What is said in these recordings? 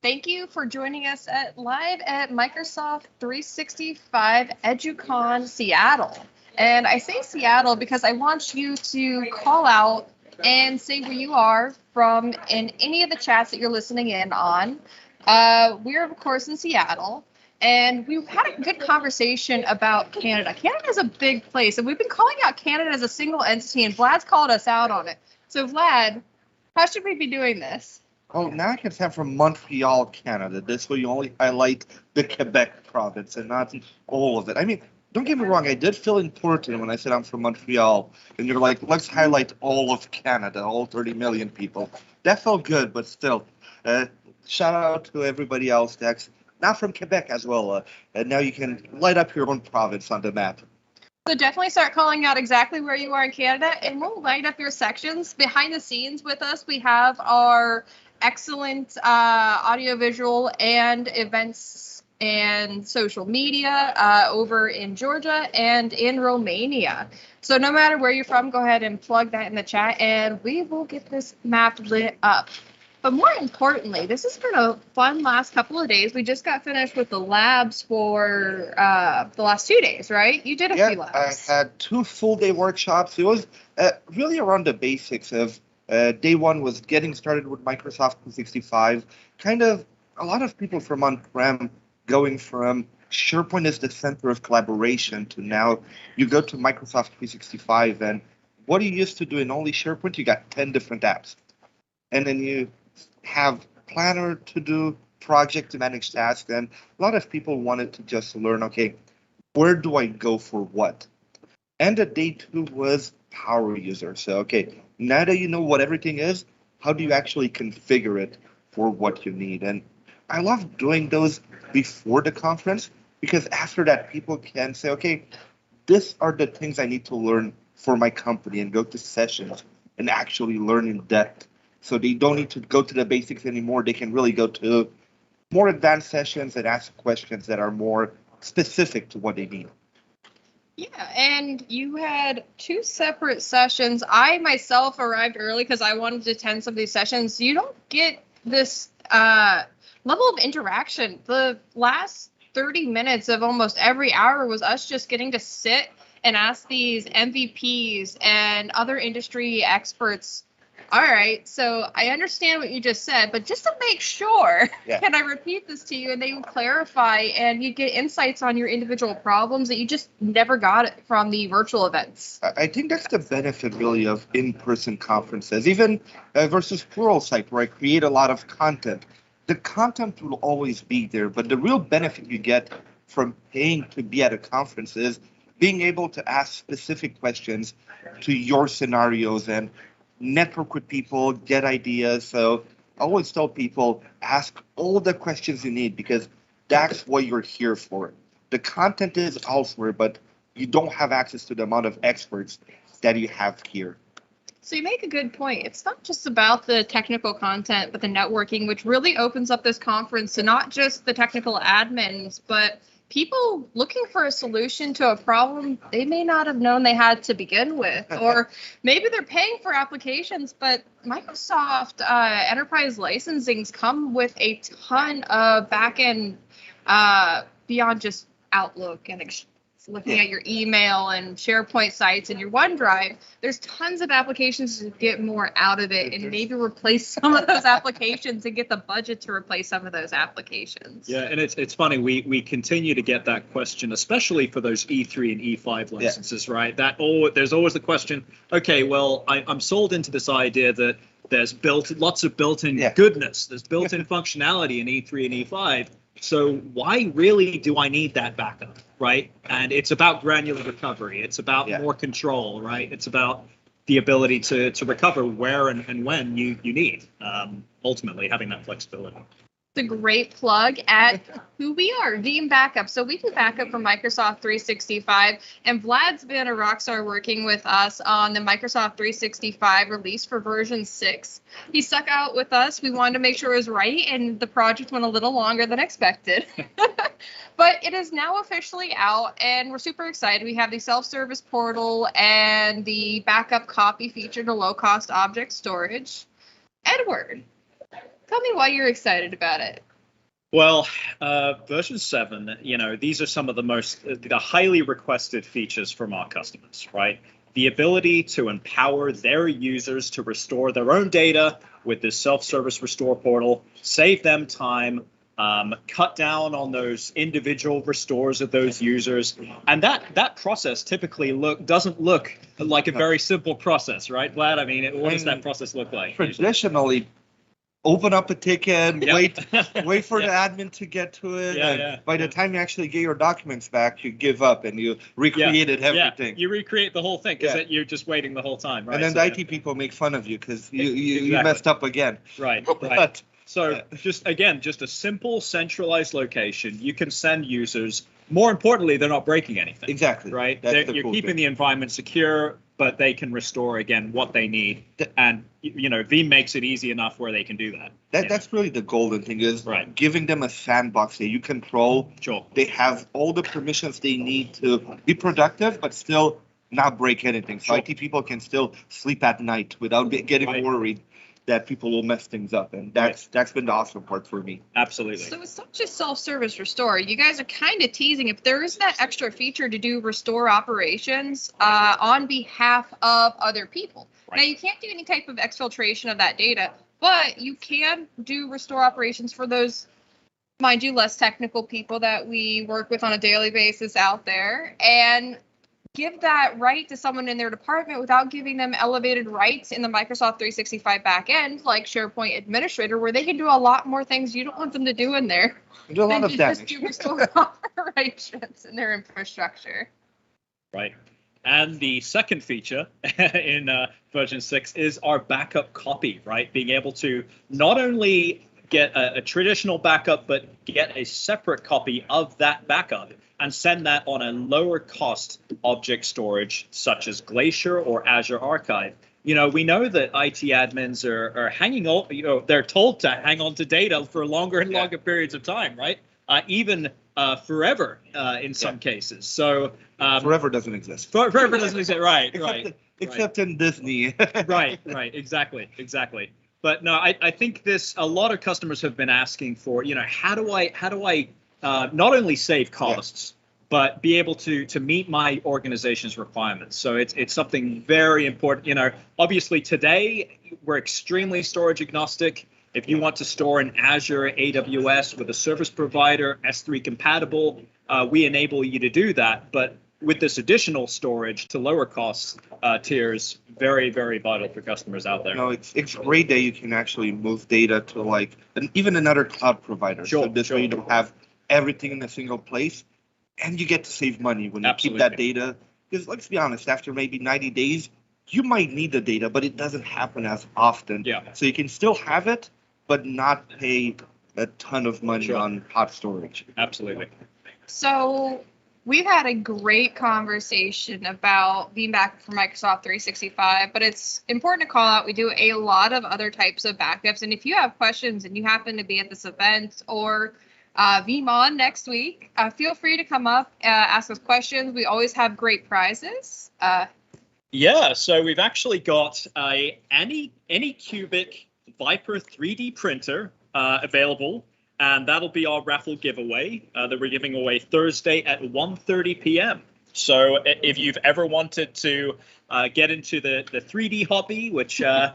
Thank you for joining us live at Microsoft 365 EduCon Seattle. And I say Seattle because I want you to call out and say where you are from in any of the chats that you're listening in on. We're, of course, in Seattle. And we've had a good conversation about Canada. Canada is a big place, and we've been calling out Canada as a single entity, and Vlad's called us out on it. So, Vlad, how should we be doing this? Oh, now I can say I'm from Montreal, Canada. This way you only highlight the Quebec province and not all of it. I mean, don't get me wrong, I did feel important when I said I'm from Montreal, and you're like, let's highlight all of Canada, all 30 million people. That felt good, but still, shout out to everybody else that's not from Quebec as well. And now you can light up your own province on the map. So definitely start calling out exactly where you are in Canada, and we'll light up your sections. Behind the scenes with us, we have our excellent audiovisual and events and social media over in Georgia and in Romania. So no matter where you're from, go ahead and plug that in the chat, and we will get this map lit up. But more importantly, this has been a fun last couple of days. We just got finished with the labs for the last 2 days, right? You did a few labs. I had 2 full-day workshops. It was really around the basics of day one was getting started with Microsoft 365. Kind of a lot of people from on-prem going from SharePoint as the center of collaboration to now you go to Microsoft 365, and what you used to do in only SharePoint, you got 10 different apps. And then you have planner to do, project to manage tasks, and a lot of people wanted to just learn, okay, where do I go for what? And the day 2 was power user. So, okay, now that you know what everything is, how do you actually configure it for what you need? And I love doing those before the conference because after that, people can say, okay, these are the things I need to learn for my company, and go to sessions and actually learn in depth. So they don't need to go to the basics anymore. They can really go to more advanced sessions and ask questions that are more specific to what they need. Yeah, and you had 2 separate sessions. I myself arrived early because I wanted to attend some of these sessions. You don't get this level of interaction. The last 30 minutes of almost every hour was us just getting to sit and ask these MVPs and other industry experts. All right, so I understand what you just said, but just to make sure, can I repeat this to you? And they would clarify, and you get insights on your individual problems that you just never got it from the virtual events. I think that's the benefit, really, of in-person conferences, even versus Pluralsight, where I create a lot of content. The content will always be there, but the real benefit you get from paying to be at a conference is being able to ask specific questions to your scenarios and network with people, get ideas. So I always tell people, ask all the questions you need because that's what you're here for. The content is elsewhere, but you don't have access to the amount of experts that you have here. So you make a good point. It's not just about the technical content, but the networking, which really opens up this conference to not just the technical admins, but people looking for a solution to a problem they may not have known they had to begin with. Or maybe they're paying for applications, but Microsoft enterprise licensings come with a ton of backend beyond just Outlook and looking at your email and SharePoint sites and your OneDrive. There's tons of applications to get more out of it and maybe replace some of those applications and get the budget to replace some of those applications. Yeah, and it's funny, we continue to get that question, especially for those E3 and E5 licenses, right? There's always the question, okay, well, I'm sold into this idea that there's lots of built-in goodness, there's built-in functionality in E3 and E5. So why really do I need that backup, right? And it's about granular recovery. It's about more control, right? It's about the ability to recover where and when you need, ultimately having that flexibility. It's a great plug at who we are, Veeam Backup. So we do backup from Microsoft 365, and Vlad's been a rock star working with us on the Microsoft 365 release for version 6. He stuck out with us. We wanted to make sure it was right, and the project went a little longer than expected. But it is now officially out, and we're super excited. We have the self-service portal and the backup copy feature to low-cost object storage. Edward, tell me why you're excited about it. Well, version 7, these are some of the highly requested features from our customers, right? The ability to empower their users to restore their own data with this self-service restore portal, save them time, cut down on those individual restores of those users. And that process typically doesn't look like a very simple process, right, Vlad? I mean, what does that process look like? Traditionally, open up a ticket, Yep. wait for the admin to get to it, and by the time you actually get your documents back, you give up and you recreated everything. Yeah, you recreate the whole thing because you're just waiting the whole time, right? And then the IT people make fun of you because you messed up again. Right. So just a simple centralized location. You can send users. More importantly, they're not breaking anything. Exactly. Right. You're cool keeping thing. the environment secure, but they can restore again what they need. And Veeam makes it easy enough where they can do that. That's really the golden thing is giving them a sandbox that you control. Sure. They have all the permissions they need to be productive, but still not break anything. So IT people can still sleep at night without getting worried that people will mess things up, and that's been the awesome part for me. Absolutely. So it's not just self-service restore. You guys are kind of teasing if there is that extra feature to do restore operations on behalf of other people. Now you can't do any type of exfiltration of that data, but you can do restore operations for those, mind you, less technical people that we work with on a daily basis out there, and give that right to someone in their department without giving them elevated rights in the Microsoft 365 backend, like SharePoint Administrator, where they can do a lot more things you don't want them to do in there. Do a lot of damage. Just do restore operations in their infrastructure. Right. And the second feature in version 6 is our backup copy, right? Being able to not only get a traditional backup, but get a separate copy of that backup and send that on a lower cost object storage such as Glacier or Azure Archive. We know that IT admins are hanging on, they're told to hang on to data for longer and longer periods of time, right? Even forever in some cases. So forever doesn't exist. Forever doesn't exist, right? Except in Disney. right, exactly. But no, I think a lot of customers have been asking for, how do I not only save costs, but be able to meet my organization's requirements. So it's something very important. Obviously today we're extremely storage agnostic. If you want to store in Azure, AWS with a service provider, S3 compatible, we enable you to do that. But with this additional storage to lower cost tiers, very, very vital for customers out there. No, it's great that you can actually move data to even another cloud provider. So this way you don't have everything in a single place, and you get to save money when you keep that data. Because let's be honest, after maybe 90 days, you might need the data, but it doesn't happen as often. So you can still have it, but not pay a ton of money on hot storage. Absolutely. So we've had a great conversation about Veeam Backup for Microsoft 365, but it's important to call out we do a lot of other types of backups. And if you have questions and you happen to be at this event or VeeamON next week, feel free to come up, ask us questions. We always have great prizes. So we've actually got a Anycubic Viper 3D printer available, and that'll be our raffle giveaway that we're giving away Thursday at 1:30 p.m. So if you've ever wanted to get into the 3D hobby, which are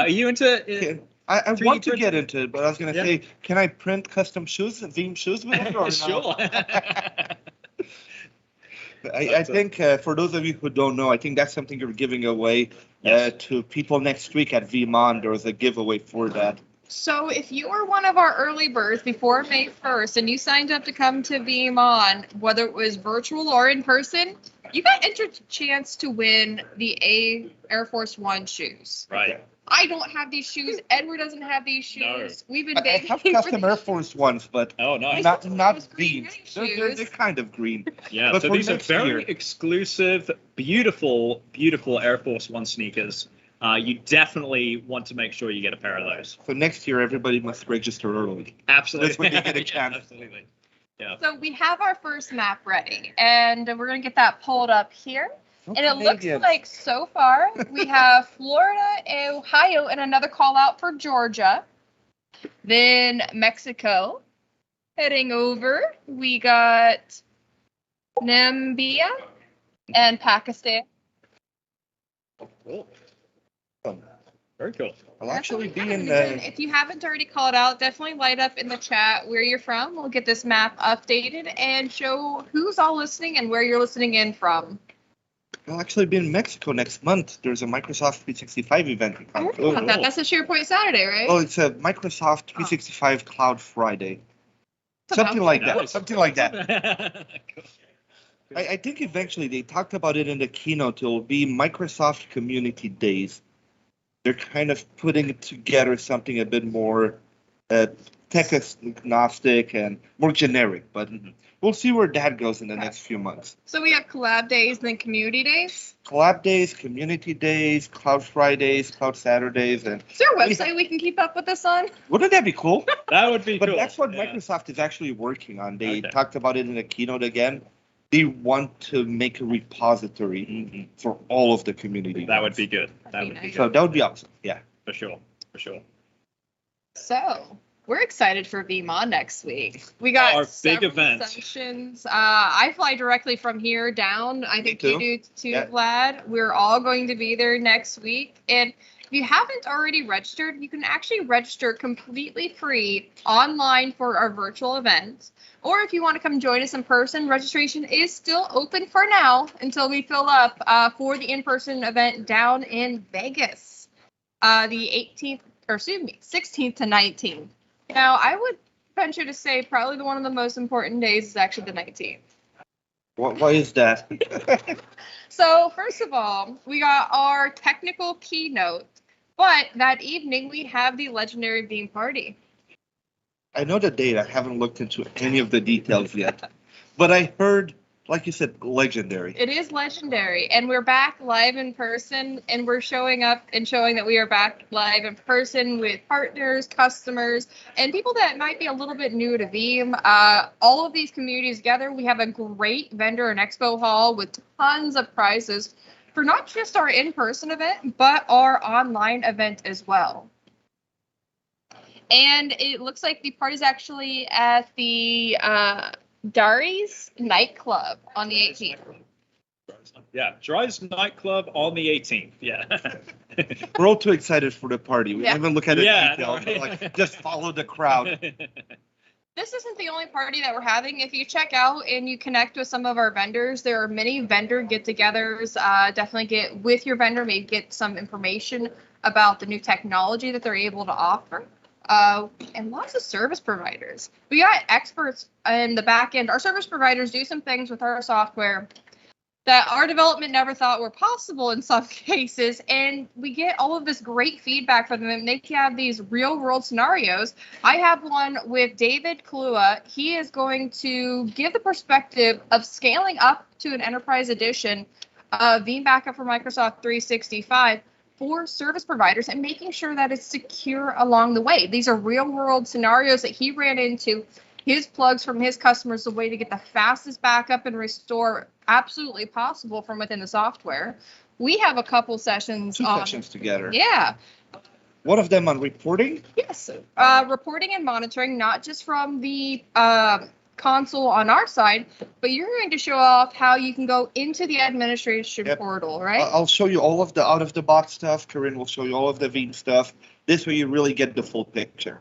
you into? I want to get into it, but I was going to say, can I print custom shoes, Veeam shoes with it or Sure. I think for those of you who don't know, I think that's something you're giving away to people next week at VeeamON. There was a giveaway for that. So if you were one of our early birds before May 1st and you signed up to come to VeeamON, whether it was virtual or in person, you got entered a chance to win the Air Force One shoes. Right. I don't have these shoes. Edward doesn't have these shoes. No. We've been I begging have for custom Air Force Ones, but nice. not green green. They're kind of green. Yeah, but so these are very exclusive, beautiful Air Force One sneakers. You definitely want to make sure you get a pair of those. So next year, everybody must register early. Absolutely. That's when they get a chance. Absolutely. Yeah. So we have our first map ready, and we're going to get that pulled up here. And it looks like so far we have Florida, Ohio, and another call out for Georgia. Then Mexico, Heading over, we got Namibia and Pakistan. Cool. Very cool. I'll actually be in. If you haven't already called out, definitely light up in the chat where you're from. We'll get this map updated and show who's all listening and where you're listening in from. I'll actually be in Mexico next month. There's a Microsoft 365 event. I heard about that. That's a SharePoint Saturday, right? Oh, it's a Microsoft 365 Cloud Friday. Something like that. Something like that. Cool. I think eventually they talked about it in the keynote. It will be Microsoft Community Days. They're kind of putting together something a bit more tech agnostic and more generic, but we'll see where that goes in the next few months. So we have collab days and then community days? Collab days, community days, Cloud Fridays, Cloud Saturdays, and is there a website we can keep up with this on? Wouldn't that be cool? That would be but cool. But that's what Microsoft is actually working on. They talked about it in the keynote again. They want to make a repository for all of the community. That would be good. That would be good. So that would be awesome. Yeah. For sure. For sure. So we're excited for Veeam on next week. We got our big event sessions. I fly directly from here down. I think you do too, yeah. Vlad. We're all going to be there next week. And if you haven't already registered, you can actually register completely free online for our virtual event. Or if you want to come join us in person, registration is still open for now until we fill up for the in-person event down in Vegas, the 16th to 19th. Now, I would venture to say probably one of the most important days is actually the 19th. Why is that? So, first of all, we got our technical keynote, but that evening we have the legendary Veeam party. I know the date. I haven't looked into any of the details yet, but I heard, like you said, legendary. It is legendary, and we're back live in person, and we're showing up and showing that we are back live in person with partners, customers, and people that might be a little bit new to Veeam. All of these communities together, we have a great vendor and expo hall with tons of prizes for not just our in-person event, but our online event as well. And it looks like the party's actually at the Dari's nightclub on the 18th. Yeah, Dry's nightclub on the 18th. Yeah. We're all too excited for the party. We even look at the details. Right. Like, just follow the crowd. This isn't the only party that we're having. If you check out and you connect with some of our vendors, there are many vendor get-togethers. Definitely get with your vendor, maybe get some information about the new technology that they're able to offer. And lots of service providers. We got experts in the back end. Our service providers do some things with our software that our development never thought were possible in some cases, and we get all of this great feedback from them, and they have these real world scenarios. I have one with David Klua. He is going to give the perspective of scaling up to an enterprise edition of Veeam Backup for Microsoft 365 for service providers and making sure that it's secure along the way. These are real world scenarios that he ran into, his plugs from his customers, the way to get the fastest backup and restore absolutely possible from within the software. We have a couple sessions Two sessions together. Yeah. One of them on reporting? Yes. Reporting and monitoring, not just from the console on our side, but you're going to show off how you can go into the administration portal, right? I'll show you all of the out-of-the-box stuff. Karinne will show you all of the Veeam stuff. This way you really get the full picture.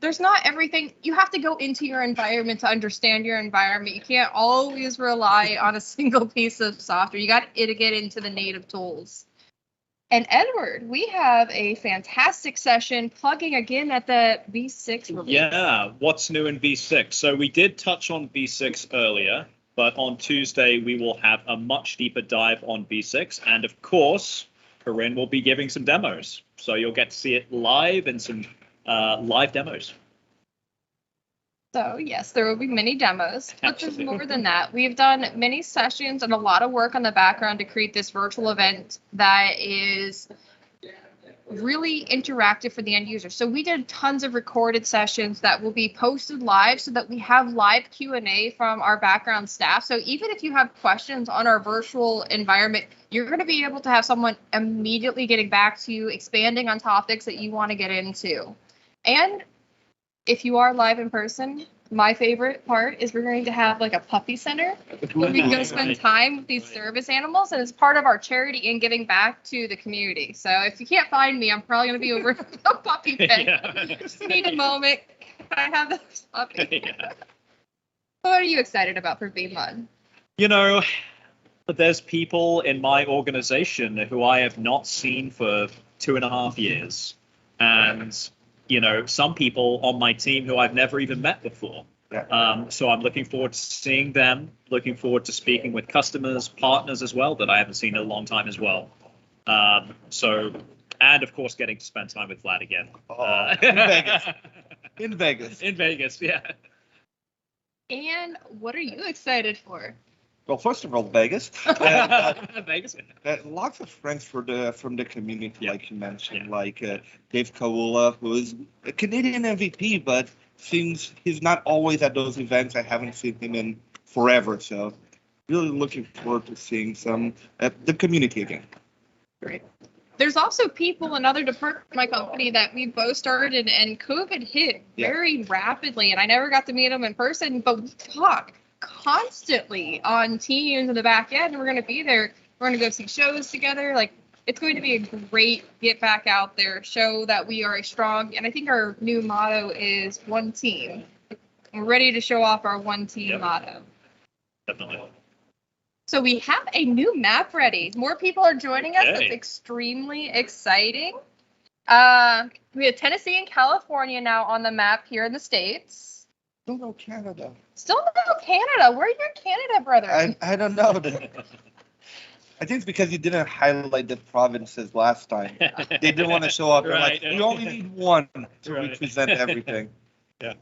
There's not everything. You have to go into your environment to understand your environment. You can't always rely on a single piece of software. You got to get into the native tools. And Edward, we have a fantastic session plugging again at the V6 release. Yeah, what's new in V6? So we did touch on V6 earlier, but on Tuesday we will have a much deeper dive on V6. And of course, Karinne will be giving some demos. So you'll get to see it live and some live demos. So yes, there will be many demos, but there's Absolutely. more than that. We've done many sessions and a lot of work on the background to create this virtual event that is really interactive for the end user. So we did tons of recorded sessions that will be posted live so that we have live Q&A from our background staff. So even if you have questions on our virtual environment, you're going to be able to have someone immediately getting back to you, expanding on topics that you want to get into. And if you are live in person, my favorite part is we're going to have like a puppy center where we can go spend time with these service animals, and it's part of our charity and giving back to the community. So if you can't find me, I'm probably going to be over at a puppy pen. Yeah. Just need a moment. I have this puppy. Yeah. What are you excited about for Veeam? You know, there's people in my organization who I have not seen for 2.5 years. And, you know, some people on my team who I've never even met before. Yeah. So I'm looking forward to seeing them, looking forward to speaking with customers, partners as well that I haven't seen in a long time as well. And of course, getting to spend time with Vlad again. In Vegas. In Vegas. In Vegas, yeah. And what are you excited for? Well, first of all, Vegas. Vegas. Lots of friends from the community, Yeah. like you mentioned, Yeah. like Dave Kaula, who is a Canadian MVP, but seems he's not always at those events. I haven't seen him in forever, so really looking forward to seeing some the community again. Great. There's also people in other departments of my company that we both started and COVID hit very rapidly, and I never got to meet them in person, but we talk constantly on Teams in the back end, and we're going to be there. We're going to go see shows together. Like, it's going to be a great get back out there, show that we are strong, and I think our new motto is one team. We're ready to show off our one team motto. Definitely. So we have a new map ready. More people are joining us. Okay. That's extremely exciting. We have Tennessee and California now on the map here in the States. Still no Canada. Still no Canada. Where are you in Canada, brother? I don't know. I think it's because you didn't highlight the provinces last time. They didn't want to show up. They're Right. like, we only need one to Right. represent everything. Yeah.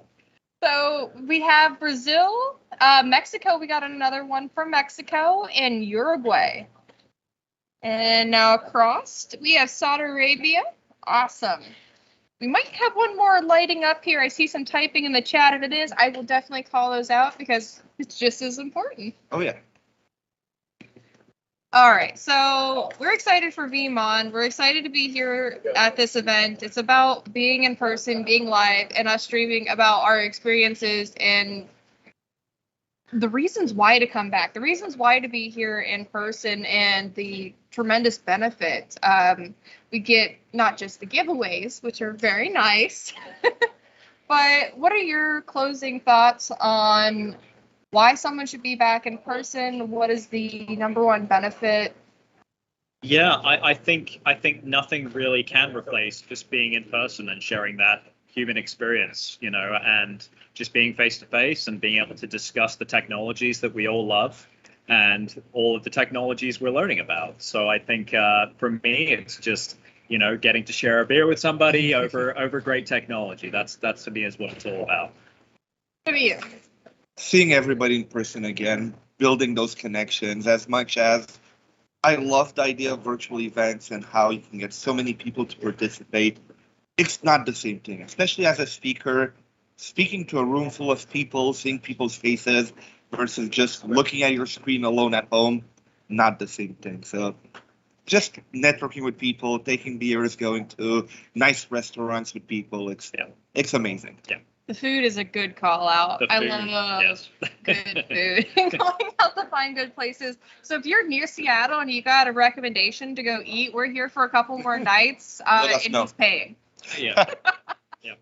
So we have Brazil, Mexico. We got another one from Mexico, and Uruguay. And now across, we have Saudi Arabia. Awesome. We might have one more lighting up here. I see some typing in the chat. If it is, I will definitely call those out because it's just as important. Oh, yeah. All right, so we're excited for Veeam. We're excited to be here at this event. It's about being in person, being live, and us streaming about our experiences and the reasons why to come back, the reasons why to be here in person, and the tremendous benefit. We get not just the giveaways, which are very nice, but what are your closing thoughts on why someone should be back in person? What is the number one benefit? Yeah, I think nothing really can replace just being in person and sharing that human experience, you know, and just being face to face and being able to discuss the technologies that we all love and all of the technologies we're learning about. So I think for me, it's just, you know, getting to share a beer with somebody over great technology. That's to me is what it's all about. What are you? Seeing everybody in person again, building those connections. As much as I love the idea of virtual events and how you can get so many people to participate, it's not the same thing, especially as a speaker, speaking to a room full of people, seeing people's faces versus just looking at your screen alone at home, not the same thing. So just networking with people, taking beers, going to nice restaurants with people, it's amazing. Yeah. The food is a good call out. I love good food and going out to find good places. So if you're near Seattle and you got a recommendation to go eat, we're here for a couple more nights, and he's paying. Yeah. Yeah.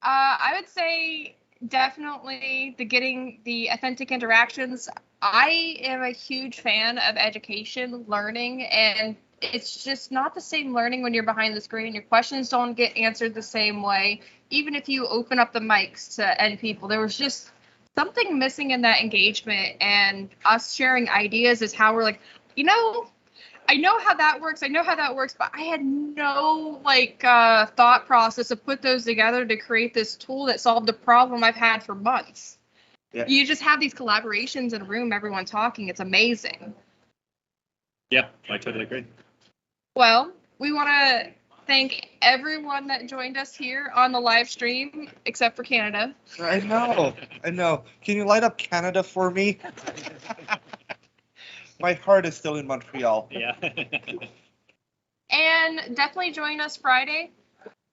I would say definitely getting the authentic interactions. I am a huge fan of education, learning, and it's just not the same learning when you're behind the screen. Your questions don't get answered the same way. Even if you open up the mics to end people, there was just something missing in that engagement, and us sharing ideas is how we're like, you know, I know how that works. I know how that works, but I had no thought process to put those together to create this tool that solved a problem I've had for months. Yeah. You just have these collaborations in a room, everyone talking. It's amazing. Yeah, I totally agree. Well, we want to thank everyone that joined us here on the live stream, except for Canada. I know. Can you light up Canada for me? My heart is still in Montreal. Yeah. And definitely join us Friday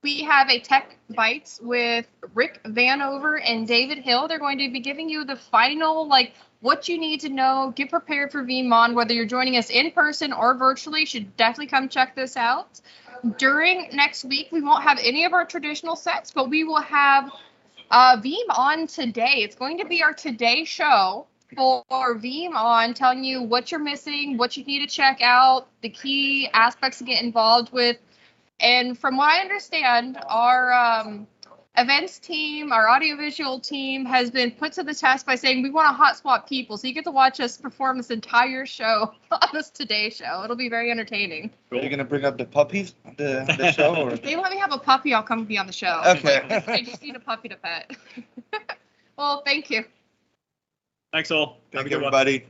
we have a Tech Bites with Rick Vanover and David Hill. They're going to be giving you the final, like, what you need to know. Get prepared for VeeamON, whether you're joining us in person or virtually. You should definitely come check this out. During next week, we won't have any of our traditional sets, but we will have VeeamON Today. It's going to be our Today show for VeeamON, telling you what you're missing, what you need to check out, the key aspects to get involved with. And from what I understand, our events team, our audiovisual team has been put to the test by saying we want to hot swap people. So you get to watch us perform this entire show on this Today show. It'll be very entertaining. Are you going to bring up the puppies on the show? Or? If they let me have a puppy, I'll come be on the show. Okay. I just need a puppy to pet. Well, thank you. Thanks all. Thank you, everybody.